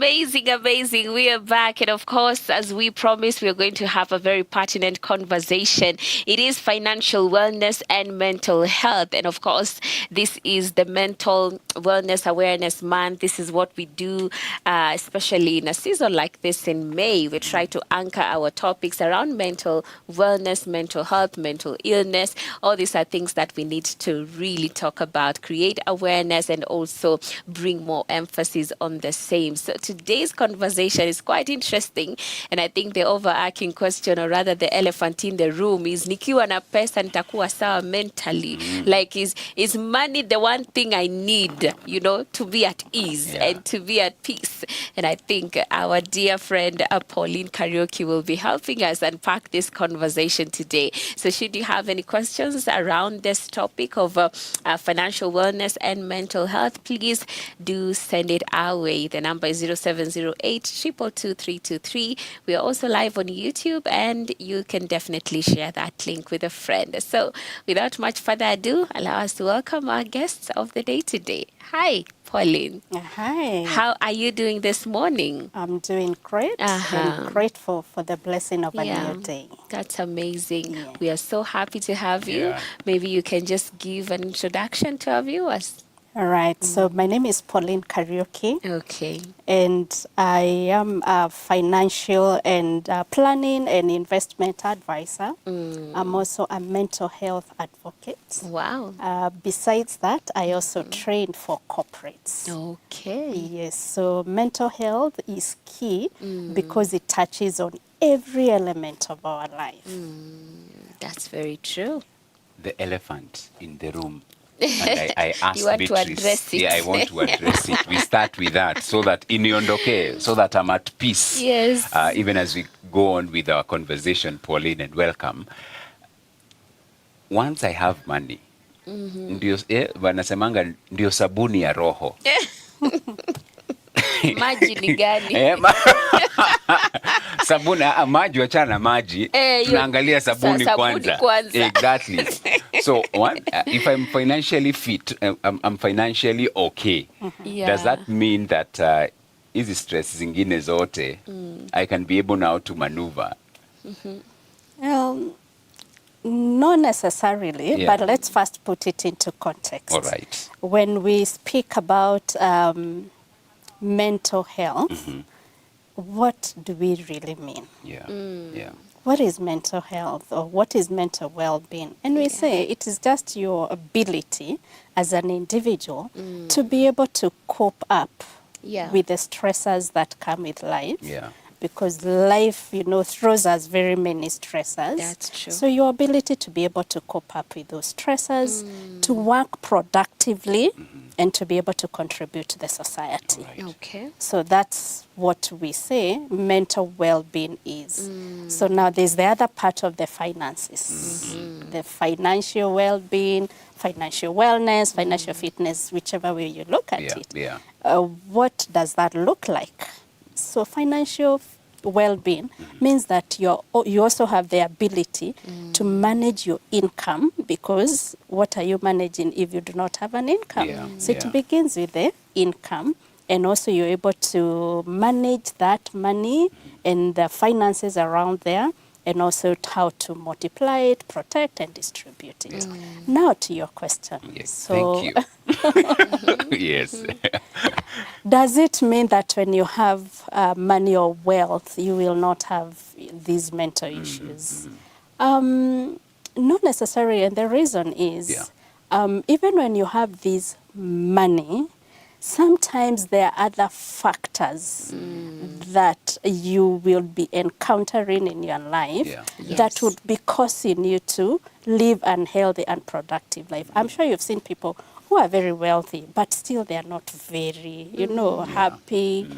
Amazing, amazing. We are back. And of course, as we promised, we are going to have a very pertinent conversation. It is financial wellness and mental health. And of course, this is the Mental Wellness Awareness Month. This is what we do, especially in a season like this in May. We try to anchor our topics around mental wellness, mental health, mental illness. All these are things that we need to really talk about, create awareness, and also bring more emphasis on the same. So today's conversation is quite interesting, and I think the overarching question, or rather the elephant in the room, is nikiwa na pesa nitakuwa sawa mentally. Like is money the one thing I need, to be at ease and to be at peace? And I think our dear friend Pauline Kariuki will be helping us unpack this conversation today. So should you have any questions around this topic of financial wellness and mental health, please do send it our way. The number is 0708 222 323. We are also live on YouTube, and you can definitely share that link with a friend. So without much further ado, allow us to welcome our guests of the day today. Hi, Pauline. Hi. How are you doing this morning? I'm doing great and grateful for the blessing of a new day. That's amazing. Yeah. We are so happy to have you. Maybe you can just give an introduction to our viewers. All right. So my name is Pauline Kariuki. Okay. And I am a financial and planning and investment advisor. I'm also a mental health advocate. Wow. Besides that, I also train for corporates. Okay. Yes. So mental health is key because it touches on every element of our life. That's very true. The elephant in the room. And I asked you want Beatrice, to address it. Yeah, I want to address it. We start with that so that so that I'm at peace. Yes. Even as we go on with our conversation, Pauline, and welcome. Once I have money, wanasemanga ndio sabuni ya roho. Maji ni gani? Sabuni, maji wachana na maji. Tunaangalia sabuni kwanza. Exactly. So if I'm financially fit, I'm financially okay. Does that mean that hizi stress zingine zote I can be able now to maneuver? Not necessarily, but let's first put it into context. All right. When we speak about mental health, what do we really mean? Yeah. What is mental health, or what is mental well-being? And we say it is just your ability as an individual to be able to cope up with the stressors that come with life. Yeah. Because life, throws us very many stressors. That's true. So your ability to be able to cope up with those stressors, to work productively, and to be able to contribute to the society. Right. Okay. So that's what we say mental well-being is. So now there's the other part of the finances. The financial well-being, financial wellness, financial fitness, whichever way you look at it. Yeah. What does that look like? So financial well-being means that you also have the ability to manage your income, because what are you managing if you do not have an income? So it begins with the income, and also you're able to manage that money and the finances around there, and also how to multiply it, protect, and distribute it. Now to your question. Yes, so, thank you. Yes. Does it mean that when you have money or wealth, you will not have these mental issues? Not necessarily, and the reason is, even when you have this money, sometimes there are other factors that you will be encountering in your life that would be causing you to live an unhealthy and productive life. I'm sure you've seen people who are very wealthy, but still they are not very, happy,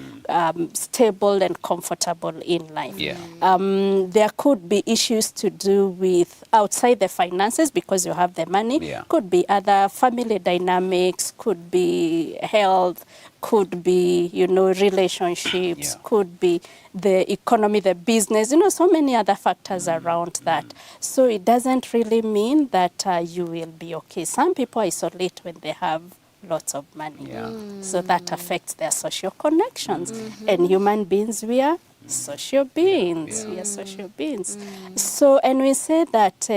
stable and comfortable in life. There could be issues to do with outside the finances because you have the money. Could be other family dynamics, could be health, could be, relationships, could be the economy, the business, so many other factors around that. So it doesn't really mean that you will be okay. Some people isolate when they have lots of money. Yeah. So that affects their social connections. And human beings, we are social beings. We are social beings. So, and we say that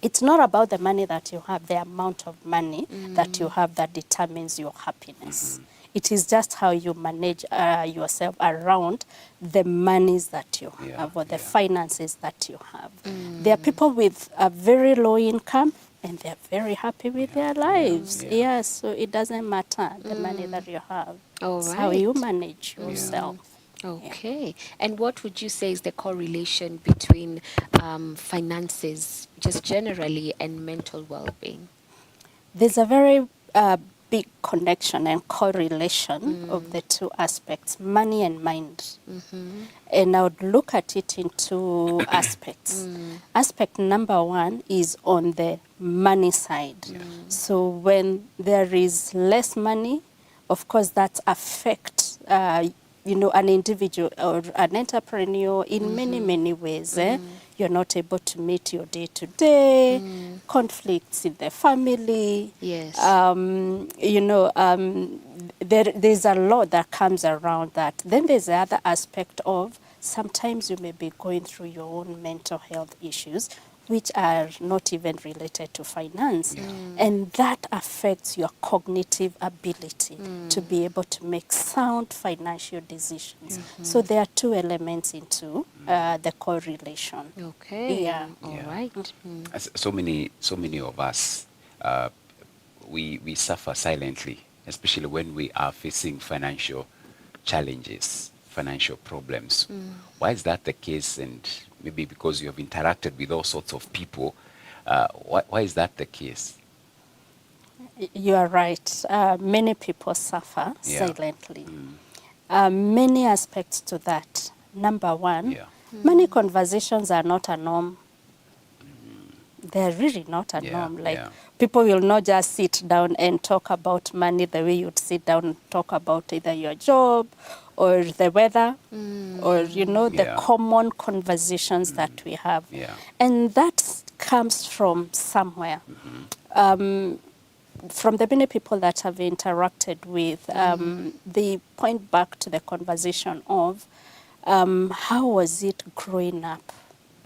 it's not about the money that you have, the amount of money that you have that determines your happiness. It is just how you manage yourself around the monies that you have or the finances that you have. There are people with a very low income and they're very happy with their lives. Yes, so it doesn't matter the money that you have. It's how you manage yourself. Okay. And what would you say is the correlation between finances, just generally, and mental well-being? There's a very big connection and correlation of the two aspects, money and mind. And I would look at it in two aspects. Aspect number one is on the money side. So when there is less money, of course, that affects an individual or an entrepreneur in many ways. You're not able to meet your day-to-day, conflicts in the family. Yes. There's a lot that comes around that. Then there's the other aspect of sometimes you may be going through your own mental health issues, which are not even related to finance. And that affects your cognitive ability to be able to make sound financial decisions. So there are two elements into the correlation. Okay. Yeah. All right. So many of us, we suffer silently, especially when we are facing financial challenges, financial problems. Why is that the case? And maybe because you have interacted with all sorts of people, why is that the case? You are right. Many people suffer silently. Many aspects to that. Number one, money conversations are not a norm. They're really not a norm. People will not just sit down and talk about money the way you'd sit down and talk about either your job or the weather or, the common conversations that we have. And that comes from somewhere. From the many people that have interacted with, they point back to the conversation of how was it growing up?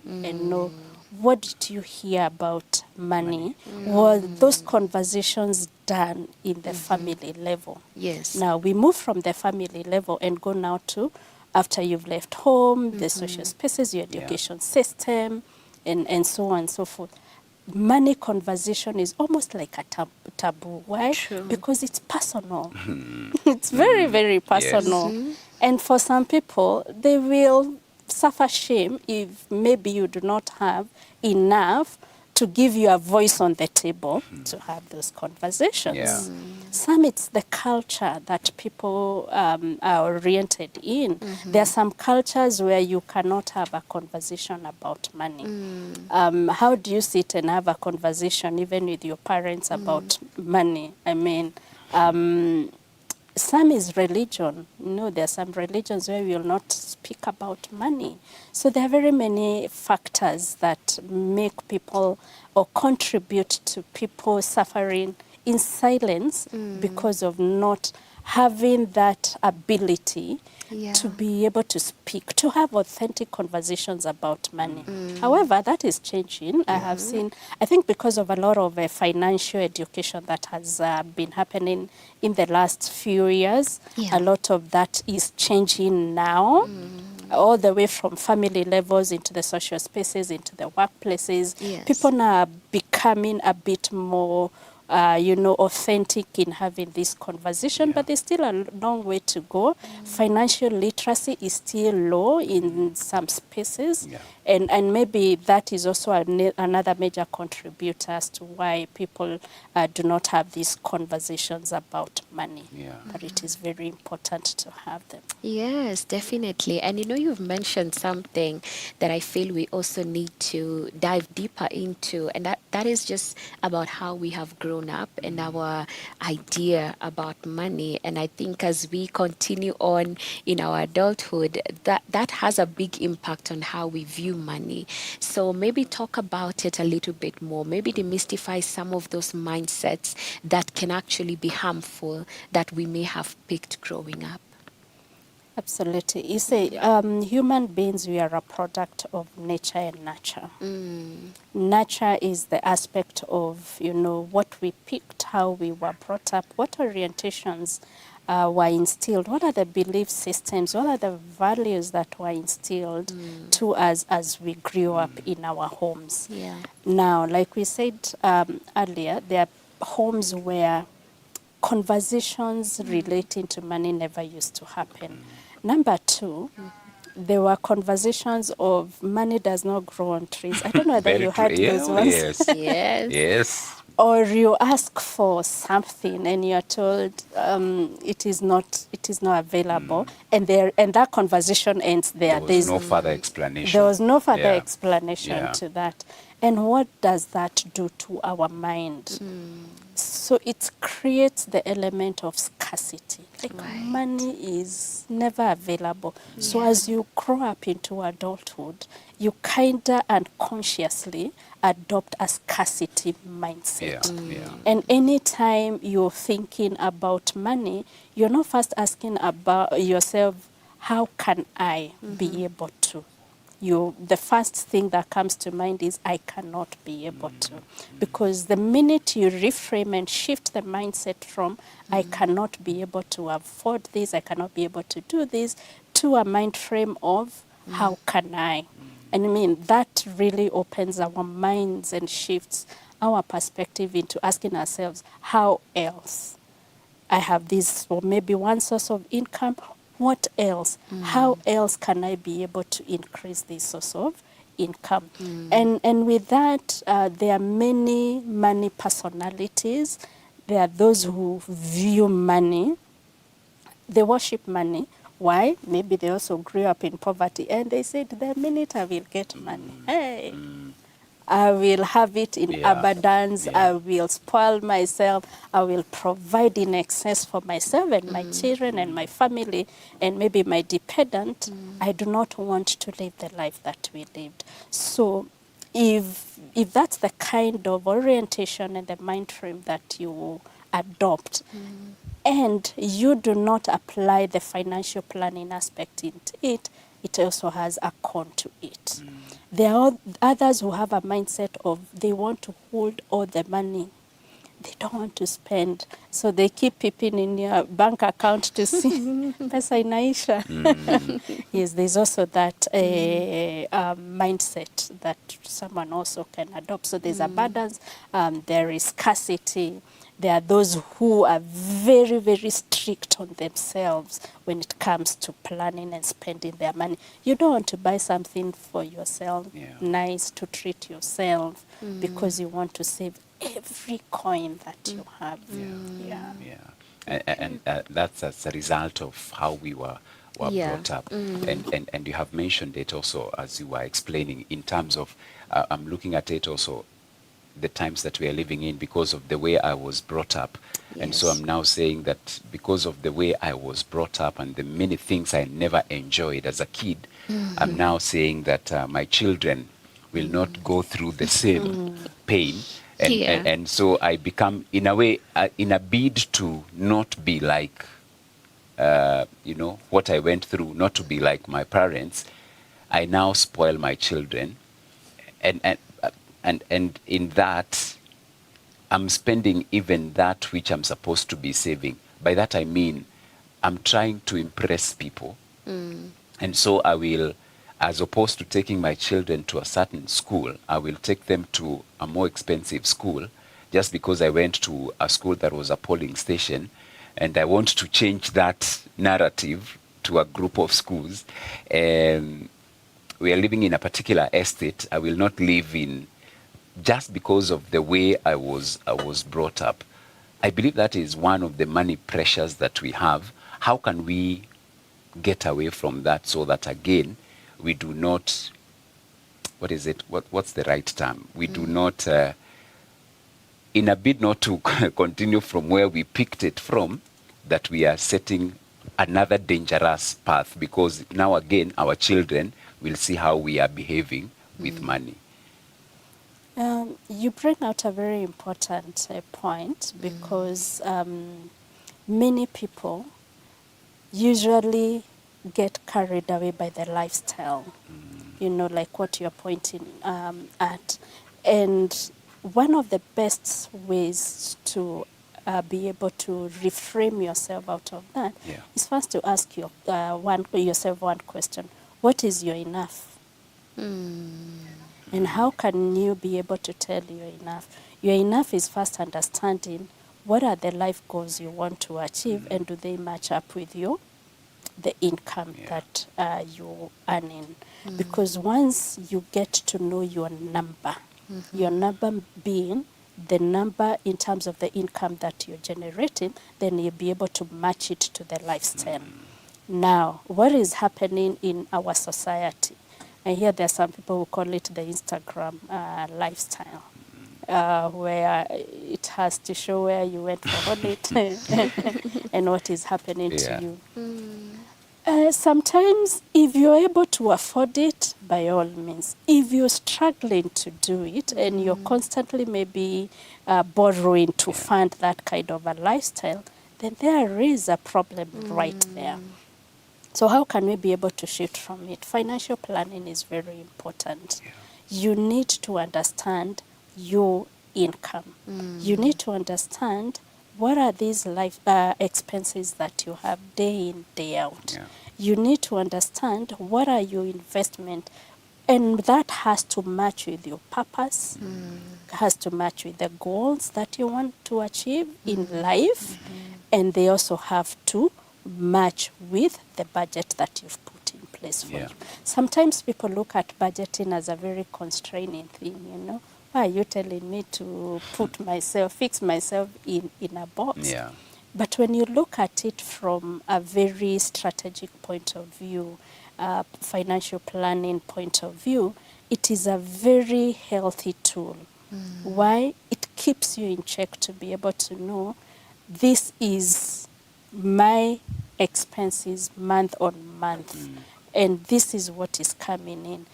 And what did you hear about money? Were those conversations done in the family level? Yes. Now we move from the family level and go now to after you've left home, the social spaces, your education system, and so on and so forth. Money conversation is almost like a taboo. Why? True. Because it's personal. It's very, very personal. And for some people, they will suffer shame if maybe you do not have enough to give you a voice on the table to have those conversations. Some it's the culture that people are oriented in. There are some cultures where you cannot have a conversation about money. How do you sit and have a conversation even with your parents about money? I mean, some is religion. There are some religions where we will not speak about money. So there are very many factors that make people or contribute to people suffering in silence because of not having that ability to be able to speak, to have authentic conversations about money. However, that is changing. I have seen, I think because of a lot of financial education that has been happening in the last few years, a lot of that is changing now. All the way from family levels into the social spaces, into the workplaces. People now are becoming a bit more authentic in having this conversation, but there's still a long way to go. Financial literacy is still low in some spaces, and maybe that is also another major contributor as to why people do not have these conversations about money. But it is very important to have them. Yes, definitely. And you've mentioned something that I feel we also need to dive deeper into, and that is just about how we have grown up and our idea about money. And I think as we continue on in our adulthood, that has a big impact on how we view money. So maybe talk about it a little bit more. Maybe demystify some of those mindsets that can actually be harmful that we may have picked growing up. Absolutely. You say human beings, we are a product of nature and nurture. Nurture is the aspect of, what we picked, how we were brought up, what orientations were instilled, what are the belief systems, what are the values that were instilled to us as we grew up in our homes. Yeah. Now, like we said earlier, there are homes where conversations relating to money never used to happen. Number two, there were conversations of money does not grow on trees. I don't know whether you heard those ones. Yes. Yes. Yes. Or you ask for something and you're told it is not available, and that conversation ends there. There was no further explanation. There was no further explanation to that. And what does that do to our mind? So it creates the element of scarcity. Like money is never available. So as you grow up into adulthood, you kinda unconsciously adopt a scarcity mindset. And anytime you're thinking about money, you're not first asking about yourself, how can I be able to? The first thing that comes to mind is I cannot be able to. Because the minute you reframe and shift the mindset from I cannot be able to afford this, I cannot be able to do this, to a mind frame of how can I? And I mean, that really opens our minds and shifts our perspective into asking ourselves, how else? I have this, or maybe one source of income. What else? How else can I be able to increase this source of income? And with that, there are many money personalities. There are those who view money, they worship money. Why? Maybe they also grew up in poverty and they said, the minute I will get money, hey, I will have it in abundance. I will spoil myself. I will provide in excess for myself and my children and my family and maybe my dependent. I do not want to live the life that we lived. So if that's the kind of orientation and the mind frame that you adopt, and you do not apply the financial planning aspect into it, it also has a con to it. There are others who have a mindset of they want to hold all the money. They don't want to spend. So they keep peeping in your bank account to see pesa inaisha. Yes, there's also that mindset that someone also can adopt. So there's abundance, there is scarcity. There are those who are very, very strict on themselves when it comes to planning and spending their money. You don't want to buy something for yourself, nice to treat yourself, because you want to save every coin that you have. And that's as a result of how we were brought up. And you have mentioned it also as you were explaining in terms of, I'm looking at it also, the times that we are living in because of the way I was brought up. And so I'm now saying that because of the way I was brought up and the many things I never enjoyed as a kid, I'm now saying that my children will not go through the same pain. And so I become, in a way, in a bid to not be like, what I went through, not to be like my parents, I now spoil my children. And in that, I'm spending even that which I'm supposed to be saving. By that I mean, I'm trying to impress people. And so I will, as opposed to taking my children to a certain school, I will take them to a more expensive school just because I went to a school that was a polling station. And I want to change that narrative to a group of schools. And we are living in a particular estate. I will not live in just because of the way I was brought up. I believe that is one of the money pressures that we have. How can we get away from that so that, again, we do not, what's the right term? We do not, in a bid not to continue from where we picked it from, that we are setting another dangerous path, because now again, our children we'll see how we are behaving with money. You bring out a very important point, because many people usually get carried away by the lifestyle, like what you're pointing at. And one of the best ways to be able to reframe yourself out of that is first to ask yourself one question: what is your enough? And how can you be able to tell your enough? Your enough is first understanding what are the life goals you want to achieve, and do they match up with the income that you're earning. Because once you get to know your number, your number being the number in terms of the income that you're generating, then you'll be able to match it to the lifestyle. Now, what is happening in our society? And here there are some people who call it the Instagram lifestyle. Where it has to show where you went for holiday and what is happening to you. Sometimes, if you're able to afford it, by all means. If you're struggling to do it and you're constantly maybe borrowing to fund that kind of a lifestyle, then there is a problem right there. So how can we be able to shift from it? Financial planning is very important. You need to understand your income. You need to understand what are these life expenses that you have day in, day out. You need to understand what are your investment, and that has to match with your purpose, has to match with the goals that you want to achieve in life, and they also have to match with the budget that you've put in place for you. Sometimes people look at budgeting as a very constraining thing, Why are you telling me to fix myself in a box? But when you look at it from a very strategic point of view, financial planning point of view, it is a very healthy tool. Why? It keeps you in check to be able to know this is my expenses month on month, and this is what is coming in.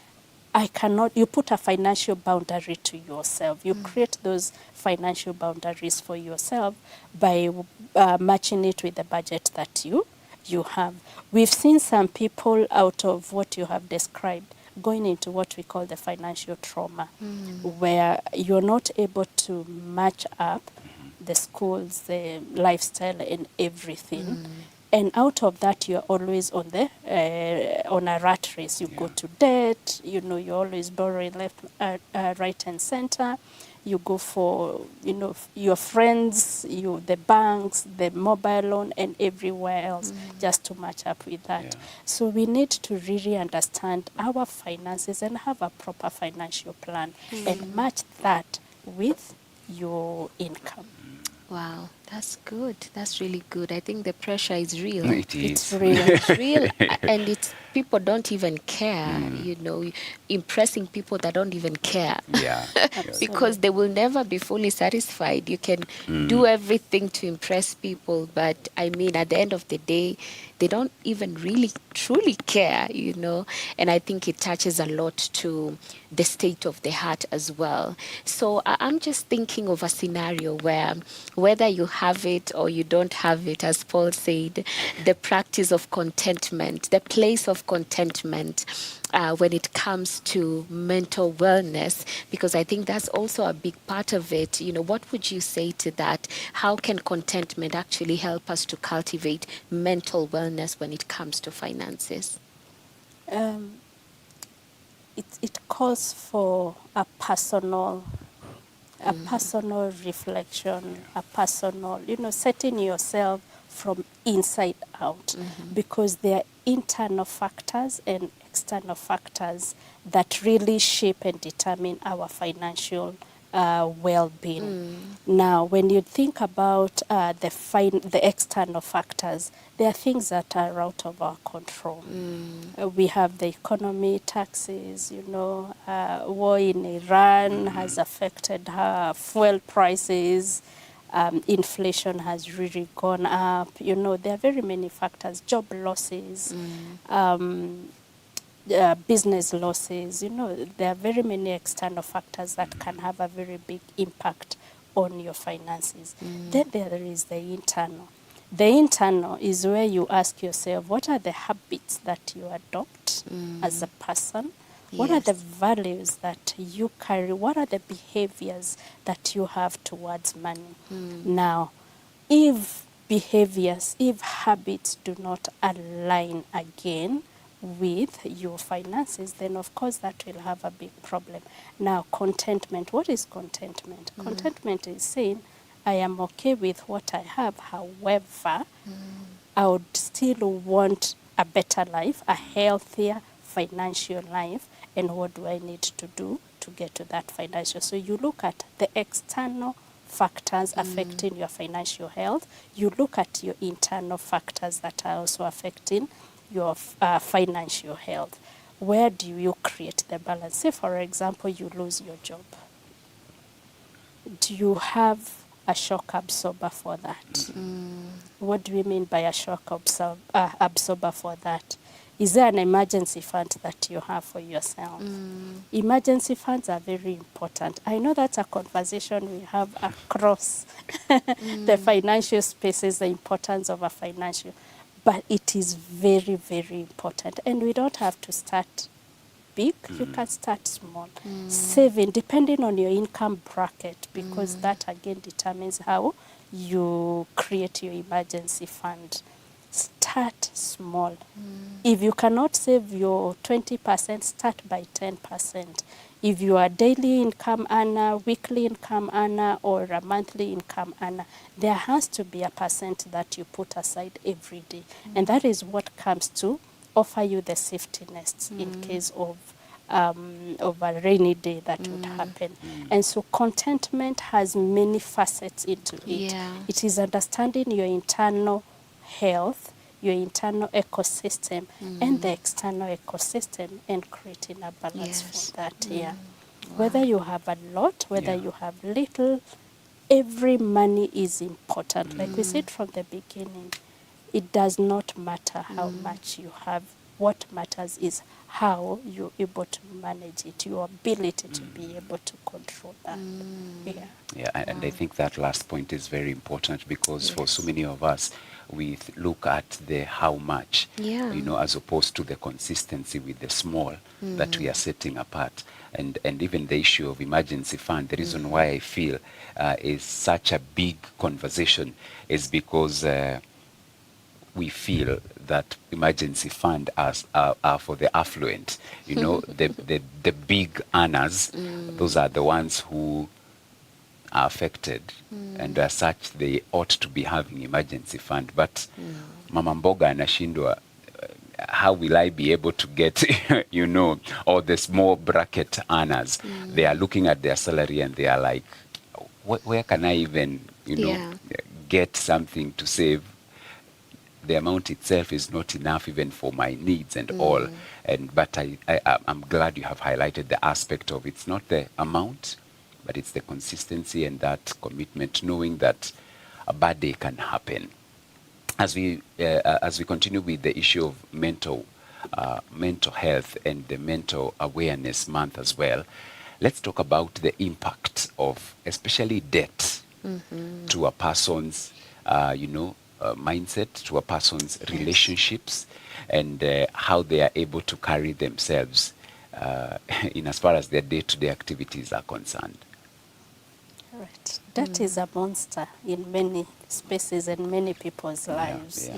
You put a financial boundary to yourself. You create those financial boundaries for yourself by matching it with the budget that you have. We've seen some people, out of what you have described, going into what we call the financial trauma, where you're not able to match up the schools, the lifestyle, and everything. And out of that, you're always on a rat race. You go to debt, you're always borrowing left, right, and center. You go for, your friends, the banks, the mobile loan, and everywhere else, just to match up with that. So we need to really understand our finances and have a proper financial plan and match that with your income. Wow, that's good. That's really good. I think the pressure is real. It's real. It's real. And people don't even care, impressing people that don't even care. Because they will never be fully satisfied. You can do everything to impress people, but at the end of the day, they don't even really truly care, and I think it touches a lot to the state of the heart as well. So I'm just thinking of a scenario where, whether you have it or you don't have it, as Paul said, the practice of contentment, the place of contentment, when it comes to mental wellness, because I think that's also a big part of it. What would you say to that? How can contentment actually help us to cultivate mental wellness when it comes to finances? It calls for a personal reflection, a personal, setting yourself from inside out, because there are internal factors and external factors that really shape and determine our financial well-being. Now, when you think about the external factors, there are things that are out of our control. We have the economy, taxes, war in Iran has affected fuel prices. Inflation has really gone up. There are very many factors, job losses. business losses. You know, there are very many external factors that can have a very big impact on your finances. Then there is the internal. The internal is where you ask yourself, what are the habits that you adopt as a person? What are the values that you carry? What are the behaviors that you have towards money? Now, if behaviors, if habits do not align again with your finances, then of course that will have a big problem. Now, contentment. What is contentment? Contentment is saying, I am okay with what I have. However, I would still want a better life, a healthier financial life. And what do I need to do to get to that financial? So you look at the external factors affecting your financial health. You look at your internal factors that are also affecting your financial health. Where do you create the balance? Say, for example, you lose your job. Do you have a shock absorber for that? What do we mean by a shock absorber for that? Is there an emergency fund that you have for yourself? Emergency funds are very important. I know that's a conversation we have across the financial spaces, the importance of a financial, but it is very, very important. And we don't have to start big, you can start small. Saving, depending on your income bracket, because that again determines how you create your emergency fund. Start small. If you cannot save your 20%, start by 10%. If you are daily income earner, weekly income earner, or a monthly income earner, there has to be a percent that you put aside every day. And that is what comes to offer you the safety nets in case of a rainy day that would happen. And so contentment has many facets into it. It is understanding your internal health, your internal ecosystem, and the external ecosystem, and creating a balance for that. Whether you have a lot, whether you have little, every money is important. Like we said from the beginning, it does not matter how much you have. What matters is how you're able to manage it, your ability to be able to control that. And I think that last point is very important, because for so many of us, we look at the how much, you know, as opposed to the consistency with the small that we are setting apart. And even the issue of emergency fund, the reason why I feel is such a big conversation is because we feel that emergency fund are for the affluent, you know, the big earners. Those are the ones who are affected, and as such they ought to be having emergency fund. But mama mboga anashindwa, how will I be able to get, you know, or the small bracket earners, they are looking at their salary and they are like, where can I even, you know, get something to save? The amount itself is not enough even for my needs and all. But I'm glad you have highlighted the aspect of it's not the amount, but it's the consistency and that commitment, knowing that a bad day can happen. As we continue with the issue of mental health and the mental awareness month as well, let's talk about the impact of especially debt to a person's mindset, to a person's relationships, and how they are able to carry themselves in as far as their day-to-day activities are concerned. Right. That is a monster in many spaces and many people's lives.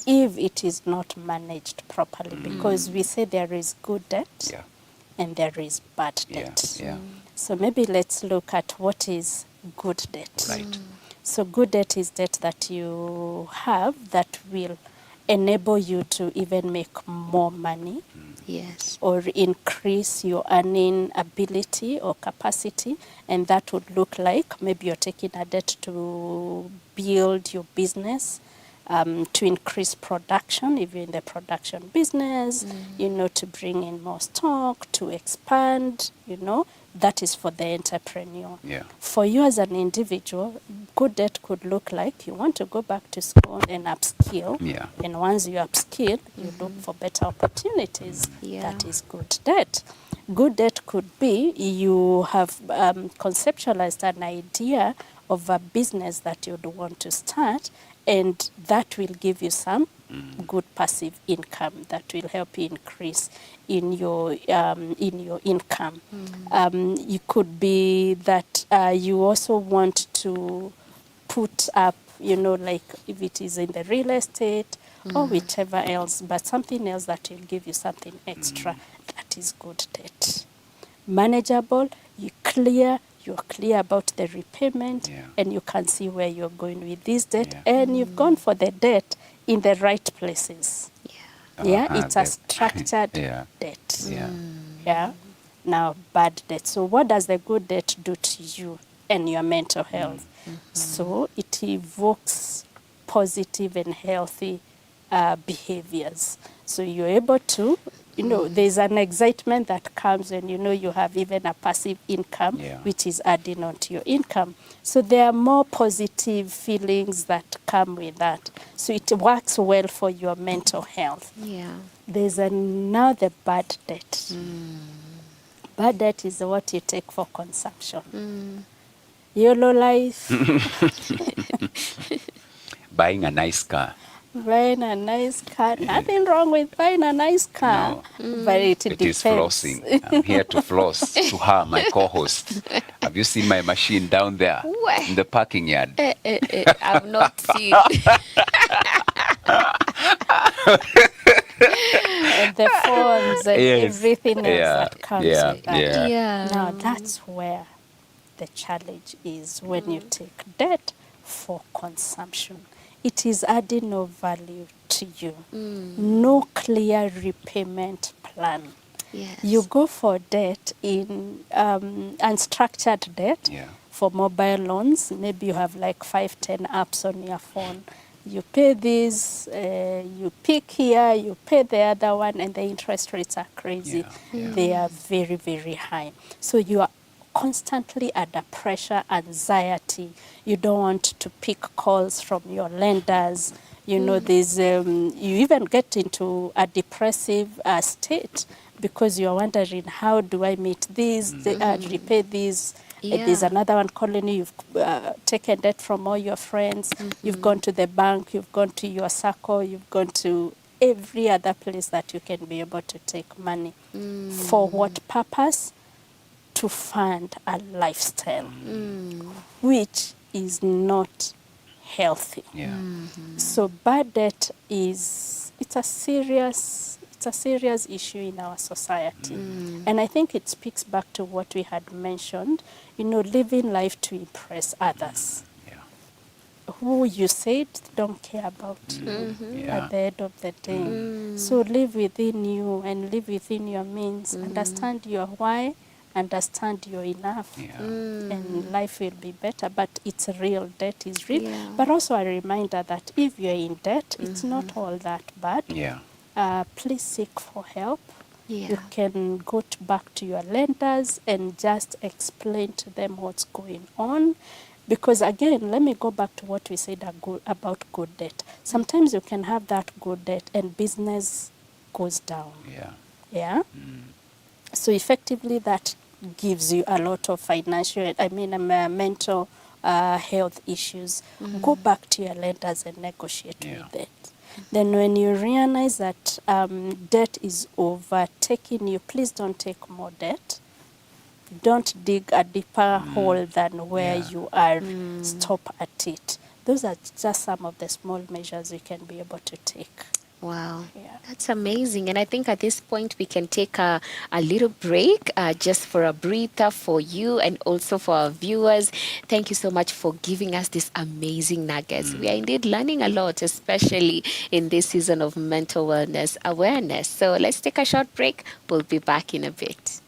If it is not managed properly, because we say there is good debt and there is bad debt. So maybe let's look at what is good debt. Right. So good debt is debt that you have that will enable you to even make more money. Or increase your earning ability or capacity, and that would look like maybe you're taking a debt to build your business, to increase production, if you're in the production business, to bring in more stock, to expand, that is for the entrepreneur. Yeah. For you as an individual, good debt could look like you want to go back to school and upskill. Yeah. And once you upskill, you look for better opportunities. Yeah. That is good debt. Good debt could be you have conceptualized an idea of a business that you'd want to start, and that will give you some good passive income that will help you increase in your income. You could be that you also want to put up, like if it is in the real estate or whichever else, but something else that will give you something extra. That is good debt. Manageable, you're clear about the repayment, and you can see where you're going with this debt, and you've gone for the debt in the right places. It's a structured debt. Now, bad debt. So what does the good debt do to you and your mental health? So it evokes positive and healthy behaviors. So you're able to, there's an excitement that comes when you have even a passive income, which is adding on to your income. So there are more positive feelings that come with that. So it works well for your mental health. There's now the bad debt. Bad debt is what you take for consumption. YOLO life. Buying a nice car. Buying a nice car. Nothing wrong with buying a nice car. No. But it depends. Is flossing. I'm here to floss to her, my co-host. Have you seen my machine down there in the parking yard? I've not seen. And the phones and everything else that comes with that. Now that's where the challenge is when you take debt for consumption. It is adding no value to you. No clear repayment plan. You go for debt in unstructured debt for mobile loans. Maybe you have like 5-10 apps on your phone. You pay this, you pick here, you pay the other one, and the interest rates are crazy. They are very, very high. So you are constantly under pressure, anxiety. You don't want to pick calls from your lenders. There's you even get into a depressive state because you're wondering, how do I meet these, repay these? There's another one calling you. You've taken debt from all your friends. You've gone to the bank. You've gone to your circle. You've gone to every other place that you can be able to take money. For what purpose? To fund a lifestyle, which is not healthy. So bad debt it's a serious issue in our society. And I think it speaks back to what we had mentioned, living life to impress others. Who you said don't care about you at the end of the day. So live within you and live within your means. Understand your why. Understand you're enough, and life will be better. But it's real. Debt is real. But also a reminder that if you're in debt, it's not all that bad. Please seek for help. You can go back to your lenders and just explain to them what's going on. Because again, let me go back to what we said about good debt. Sometimes you can have that good debt and business goes down. So effectively that gives you a lot of mental health issues. Go back to your lenders and negotiate with them. Then when you realize that debt is overtaking you, please don't take more debt. Don't dig a deeper hole than where you are. Stop at it. Those are just some of the small measures you can be able to take. Wow, that's amazing. And I think at this point we can take a little break just for a breather for you and also for our viewers. Thank you so much for giving us these amazing nuggets. We are indeed learning a lot, especially in this season of mental wellness awareness. So let's take a short break. We'll be back in a bit.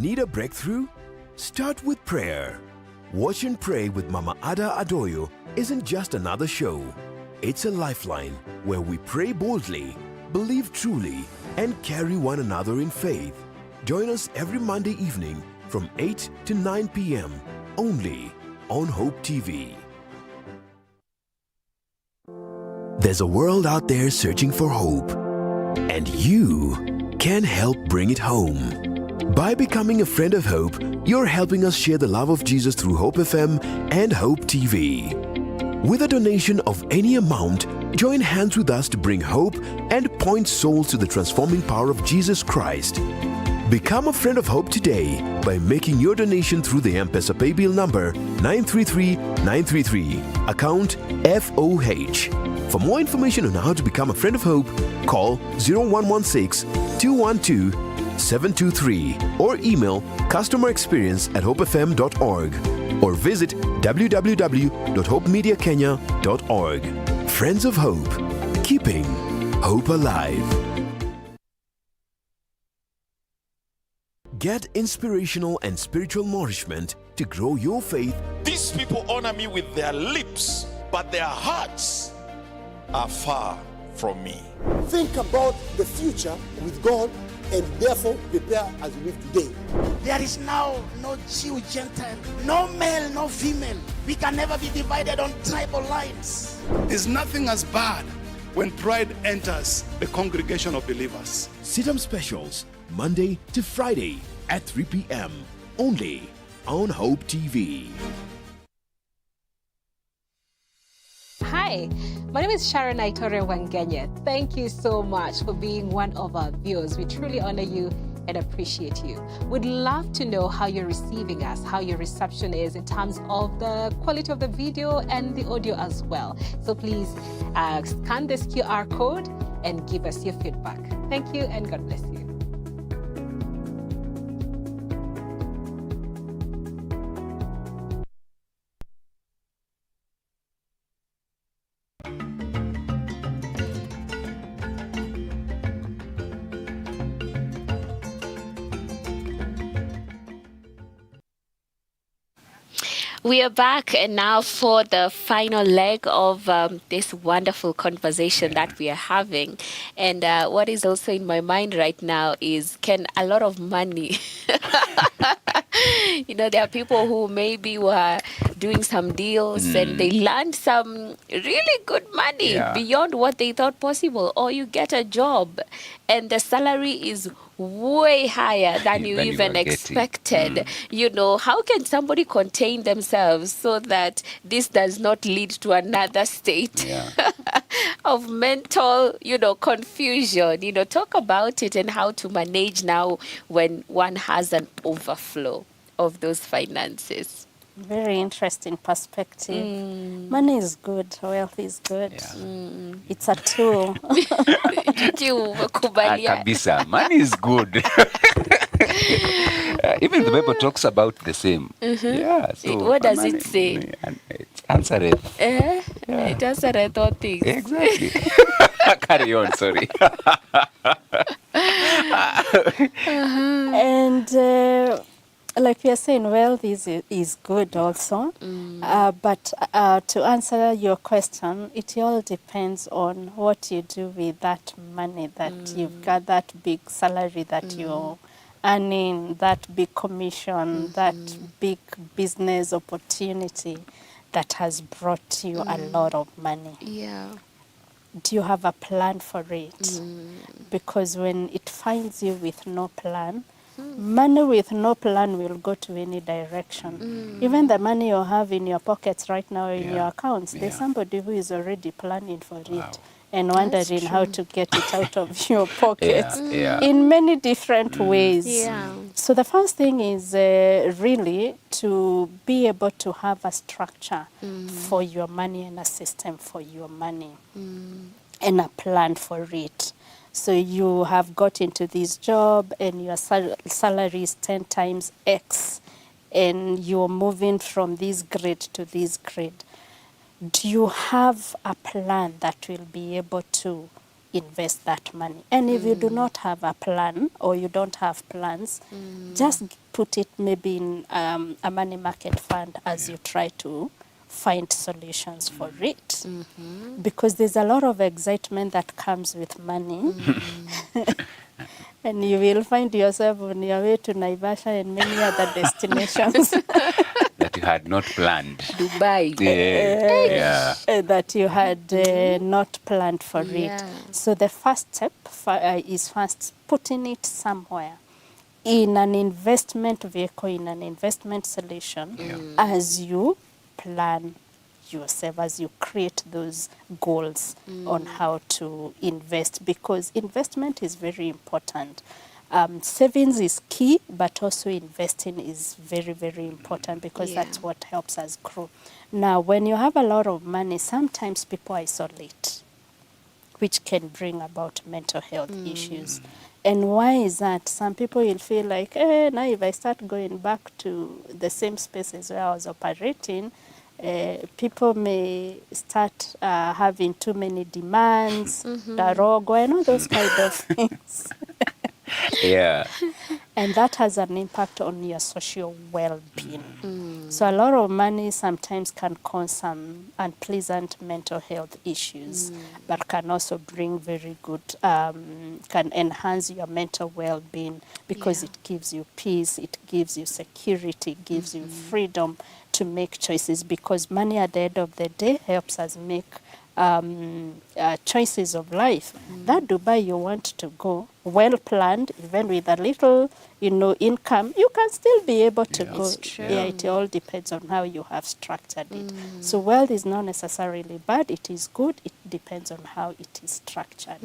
Need a breakthrough? Start with prayer. Watch and Pray with Mama Ada Adoyo isn't just another show. It's a lifeline where we pray boldly, believe truly, and carry one another in faith. Join us every Monday evening from 8 to 9 p.m. only on Hope TV. There's a world out there searching for hope, and you can help bring it home. By becoming a friend of Hope, you're helping us share the love of Jesus through Hope FM and Hope TV. With a donation of any amount, join hands with us to bring hope and point souls to the transforming power of Jesus Christ. Become a friend of Hope today by making your donation through the M-Pesa paybill number 933933, account FOH. For more information on how to become a friend of Hope, call 0116-212-723 or email customerexperience@hopefm.org or visit www.hopemediakenya.org. Friends of Hope, keeping hope alive. Get inspirational and spiritual nourishment to grow your faith. These people honor me with their lips, but their hearts are far from me. Think about the future with God and therefore prepare as you live today. There is now no Jew, Gentile, no male, no female. We can never be divided on tribal lines. There's nothing as bad when pride enters the congregation of believers. Sit-up specials, Monday to Friday at 3 p.m. only on Hope TV. Hi, my name is Sharon Aitore Wangenya. Thank you so much for being one of our viewers. We truly honor you and appreciate you. We'd love to know how you're receiving us, how your reception is in terms of the quality of the video and the audio as well. So please scan this QR code and give us your feedback. Thank you and God bless you. We are back, and now for the final leg of this wonderful conversation that we are having. And what is also in my mind right now is, can a lot of money, there are people who maybe were doing some deals and they land some really good money beyond what they thought possible, or you get a job and the salary is way higher than you even expected. How can somebody contain themselves so that this does not lead to another state of mental, confusion? Talk about it and how to manage now when one has an overflow of those finances. Very interesting perspective. Money is good, wealth is good. It's a tool. Kabisa, money is good. Even the Bible talks about the same. So what does it say? It answereth. It answereth all things. Exactly. Carry on, sorry. And like we are saying, wealth is good also. But to answer your question, it all depends on what you do with that money that you've got, that big salary that you're earning, that big commission, that big business opportunity that has brought you a lot of money. Do you have a plan for it? Because when it finds you with no plan, money with no plan will go to any direction. Even the money you have in your pockets right now in your accounts, there's somebody who is already planning for it and wondering how to get it out of your pockets in many different ways. So the first thing is really to be able to have a structure for your money and a system for your money and a plan for it. So you have got into this job and your salary is 10 times X and you're moving from this grade to this grade. Do you have a plan that will be able to invest that money. And if you do not have a plan or you don't have plans, just put it maybe in a money market fund as you try to find solutions for it. Because there's a lot of excitement that comes with money. And you will find yourself on your way to Naivasha and many other destinations that you had not planned. Dubai. That you had not planned for it. So the first step is first putting it somewhere in an investment vehicle, in an investment solution, as you plan yourself, as you create those goals on how to invest, because investment is very important. Savings is key, but also investing is very, very important, because that's what helps us grow. Now, when you have a lot of money, sometimes people isolate, which can bring about mental health issues. And why is that? Some people will feel like, now if I start going back to the same spaces where I was operating, people may start having too many demands, darogo, and all those kind of things. And that has an impact on your social well-being. So a lot of money sometimes can cause some unpleasant mental health issues, but can also bring very good, can enhance your mental well-being, because it gives you peace, it gives you security, it gives you freedom to make choices, because money at the end of the day helps us make choices of life. That Dubai you want to go, well planned, even with a little, income, you can still be able to go. It all depends on how you have structured it. So wealth is not necessarily bad, it is good. It depends on how it is structured.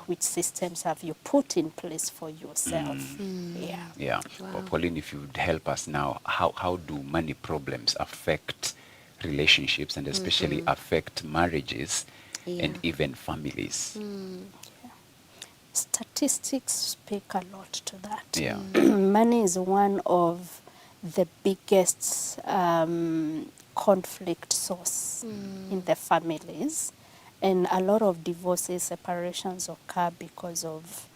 Which systems have you put in place for yourself? Well, Pauline, if you would help us now, how do money problems affect relationships, and especially affect marriages and even families? Statistics speak a lot to that. Money is one of the biggest conflict source in the families, and a lot of divorces, separations occur because of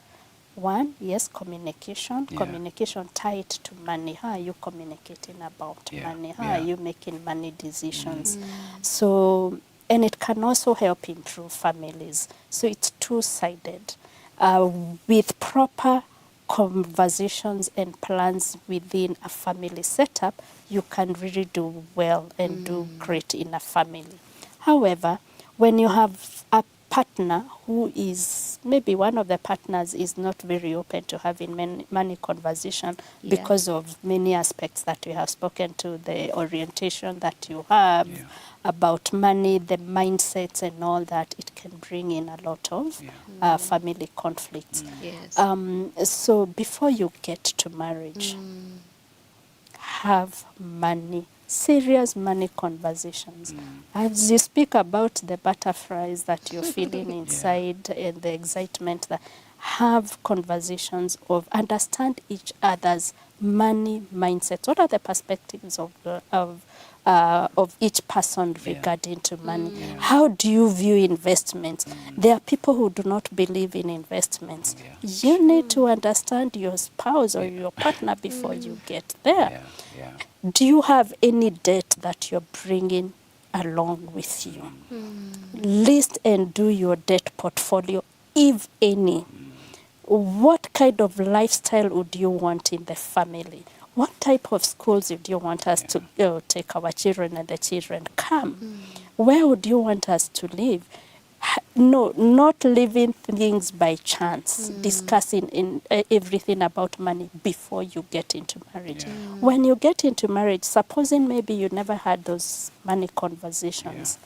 one, communication. Communication tied to money. How are you communicating about money? How are you making money decisions? So, and it can also help improve families. So it's two-sided. With proper conversations and plans within a family setup, you can really do well and do great in a family. However, when you have a partner who is, maybe one of the partners is not very open to having money conversation because of many aspects that we have spoken to, the orientation that you have about money, the mindsets and all that, it can bring in a lot of family conflicts. So before you get to marriage, have serious money conversations. As you speak about the butterflies that you're feeling inside and the excitement, that have conversations of understand each other's money mindsets. What are the perspectives of each person regarding to money? How do you view investments? There are people who do not believe in investments. You need to understand your spouse or your partner before you get there. Do you have any debt that you're bringing along with you? List and do your debt portfolio, if any. What kind of lifestyle would you want in the family? What type of schools would you want us to take our children and the children come? Where would you want us to live? No, not living things by chance, discussing in everything about money before you get into marriage. When you get into marriage, supposing maybe you never had those money conversations,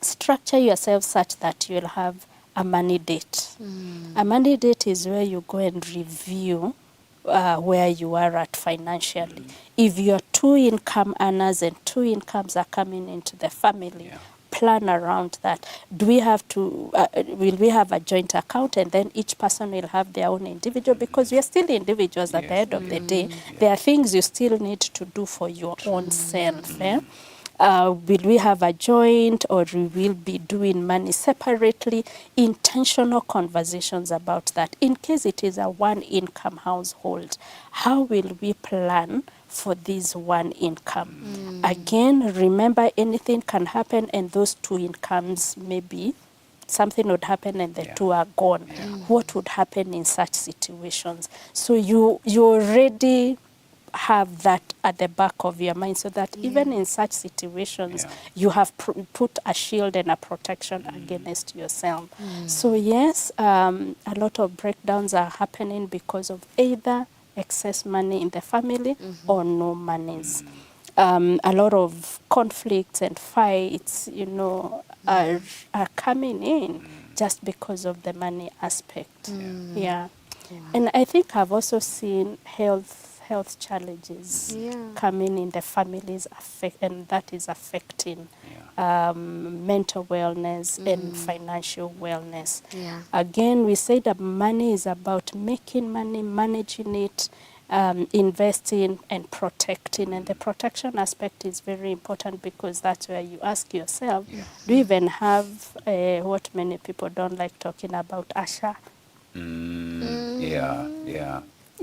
structure yourself such that you'll have a money date. A money date is where you go and review where you are at financially. If you're two income earners and two incomes are coming into the family, plan around that. Do we have to, will we have a joint account, and then each person will have their own individual, because we are still individuals at the end of the day. There are things you still need to do for your own self. Will we have a joint, or we will be doing money separately? Intentional conversations about that. In case it is a one-income household, how will we plan for this one income? Again, remember, anything can happen, and those two incomes, maybe something would happen and the two are gone. What would happen in such situations? So you already have that at the back of your mind, so that even in such situations, you have put a shield and a protection against yourself. So yes, a lot of breakdowns are happening because of either excess money in the family or no monies. A lot of conflicts and fights, are coming in just because of the money aspect. Yeah. And I think I've also seen health challenges coming in the families, and that is affecting mental wellness and financial wellness. Again, we say that money is about making money, managing it, investing and protecting. And the protection aspect is very important, because that's where you ask yourself, do you even have what many people don't like talking about, ASHA?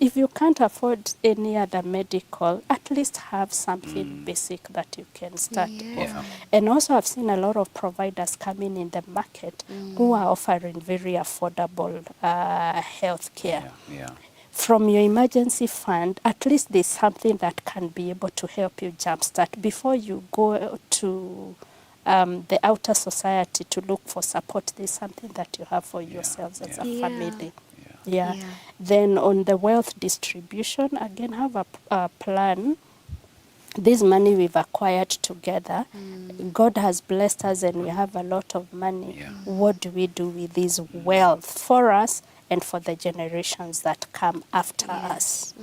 If you can't afford any other medical, at least have something basic that you can start off. And also, I've seen a lot of providers coming in the market who are offering very affordable health care. From your emergency fund, at least there's something that can be able to help you jumpstart before you go to the outer society to look for support. There's something that you have for yourselves as a family. Then on the wealth distribution, again, have a plan. This money we've acquired together, God has blessed us and we have a lot of money. What do we do with this wealth for us and for the generations that come after us?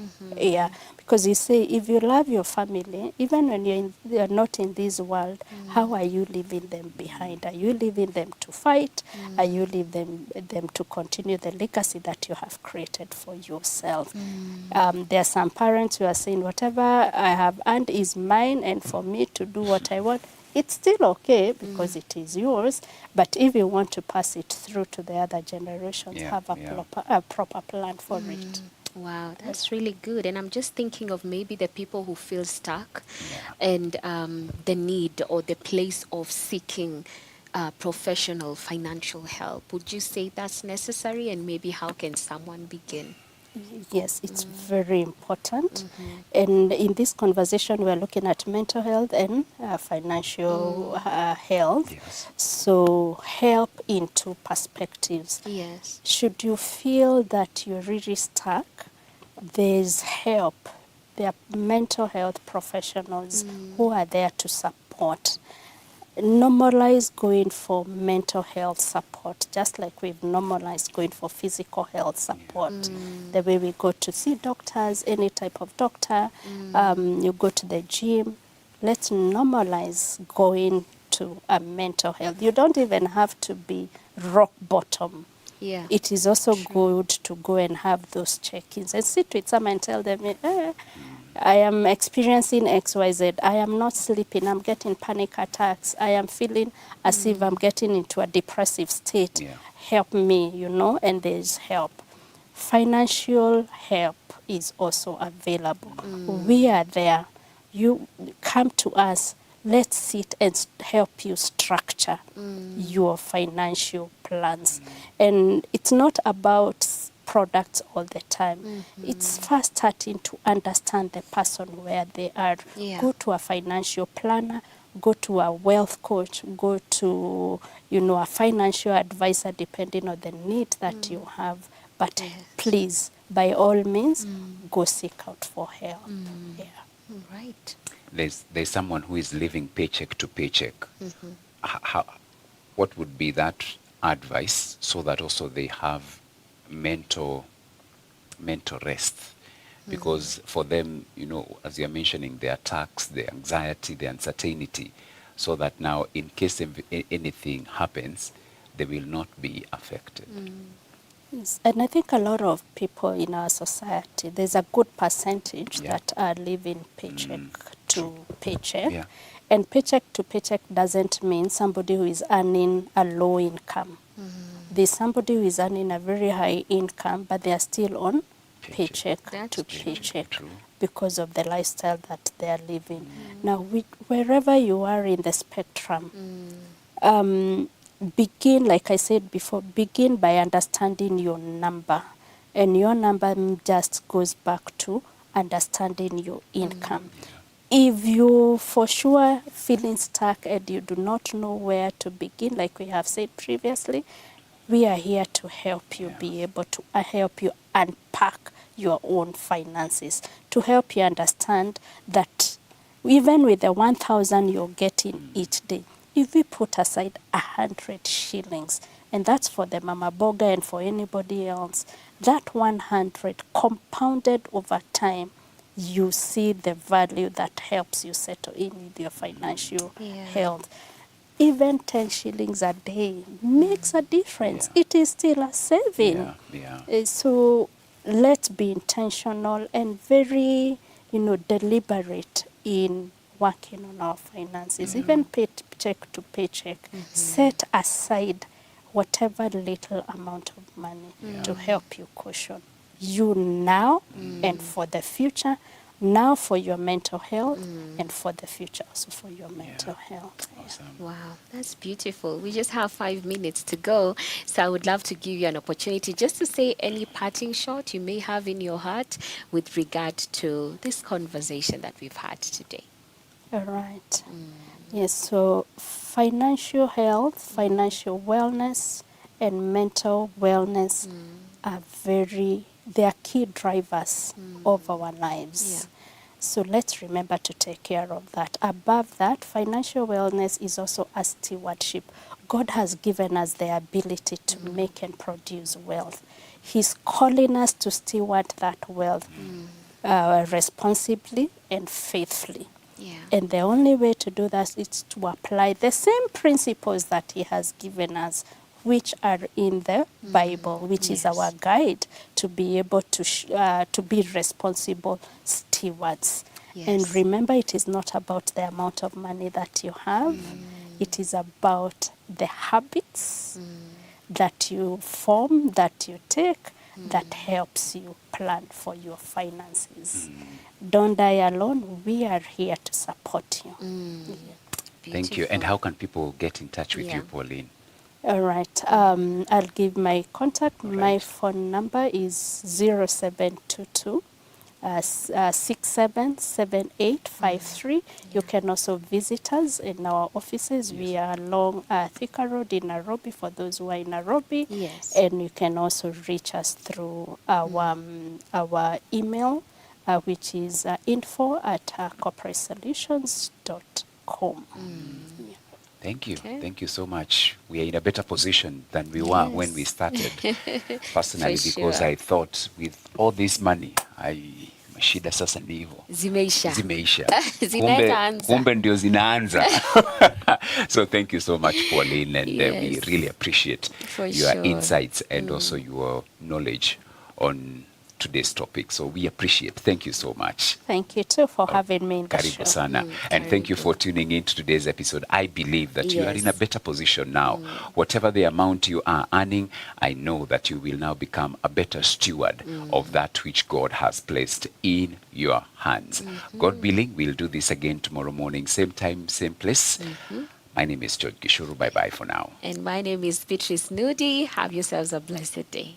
Because you say, if you love your family, even when you're not in this world, how are you leaving them behind? Are you leaving them to fight? Are you leaving them to continue the legacy that you have created for yourself? There are some parents who are saying, whatever I have earned is mine, and for me to do what I want, it's still okay because it is yours. But if you want to pass it through to the other generations, have a proper plan for it. Wow, that's really good. And I'm just thinking of maybe the people who feel stuck and the need or the place of seeking professional financial help. Would you say that's necessary, and maybe how can someone begin? Yes, it's very important. And in this conversation, we're looking at mental health and financial health. So help in two perspectives. Should you feel that you're really stuck, there's help. There are mental health professionals who are there to support. Normalize going for mental health support, just like we've normalized going for physical health support. The way we go to see doctors, any type of doctor, you go to the gym. Let's normalize going to a mental health. You don't even have to be rock bottom. It is also good to go and have those check-ins and sit with someone and tell them, I am experiencing XYZ. I am not sleeping. I'm getting panic attacks. I am feeling as if I'm getting into a depressive state. Help me, and there's help. Financial help is also available. We are there. You come to us. Let's sit and help you structure your financial plans. And it's not about products all the time. It's first starting to understand the person where they are. Go to a financial planner, go to a wealth coach, go to a financial advisor, depending on the need that you have. But please, by all means, go seek out for help. Right. There's someone who is living paycheck to paycheck. What would be that advice, so that also they have mental rest? Because for them, as you're mentioning, the attacks, the anxiety, the uncertainty, so that now in case anything happens, they will not be affected. Yes. And I think a lot of people in our society, there's a good percentage that are living paycheck to paycheck. Yeah. And paycheck to paycheck doesn't mean somebody who is earning a low income. There's somebody who is earning a very high income, but they are still on paycheck to paycheck because of the lifestyle that they are living. Now, wherever you are in the spectrum, begin, like I said before, begin by understanding your number. And your number just goes back to understanding your income. If you for sure feeling stuck and you do not know where to begin, like we have said previously, we are here to help you be able to help you unpack your own finances, to help you understand that even with the 1,000 you're getting each day, if we put aside 100 shillings, and that's for the mama boga and for anybody else, that 100 compounded over time, you see the value that helps you settle in with your financial health. Even 10 shillings a day makes a difference. It is still a saving. So let's be intentional and very, deliberate in working on our finances. Even paycheck to paycheck, set aside whatever little amount of money to help you cushion you now and for the future, now for your mental health and for the future also for your mental health. Awesome. Wow, that's beautiful. We just have 5 minutes to go, so I would love to give you an opportunity just to say any parting shot you may have in your heart with regard to this conversation that we've had today. All right. Yes, so financial health, financial wellness, and mental wellness are they are key drivers of our lives. So let's remember to take care of that. Above that, financial wellness is also a stewardship. God has given us the ability to make and produce wealth. He's calling us to steward that wealth responsibly and faithfully. And the only way to do that is to apply the same principles that he has given us, which are in the Bible, which is our guide to be able to be responsible stewards. And remember, it is not about the amount of money that you have. It is about the habits that you form, that you take, that helps you plan for your finances. Don't die alone. We are here to support you. Thank you. And how can people get in touch with you, Pauline? All right. I'll give my contact. My phone number is 0722 677853. You can also visit us in our offices. We are along Thika Road in Nairobi for those who are in Nairobi. And you can also reach us through our email, which is info@corporatesolutions.com. Thank you. Thank you so much. We are in a better position than we were when we started. Personally, because I thought with all this money, shida sasa ni hivyo. Zimeisha. Kumbe ndio zinaanza. So thank you so much, Pauline, and we really appreciate your insights and also your knowledge on today's topic. So we appreciate. Thank you so much. Thank you too for having me in the show. Sana. And thank you for tuning in to today's episode. I believe that you are in a better position now. Whatever the amount you are earning, I know that you will now become a better steward of that which God has placed in your hands. God willing, we'll do this again tomorrow morning, same time, same place. My name is George Gishuru. Bye-bye for now. And my name is Beatrice Nudi. Have yourselves a blessed day.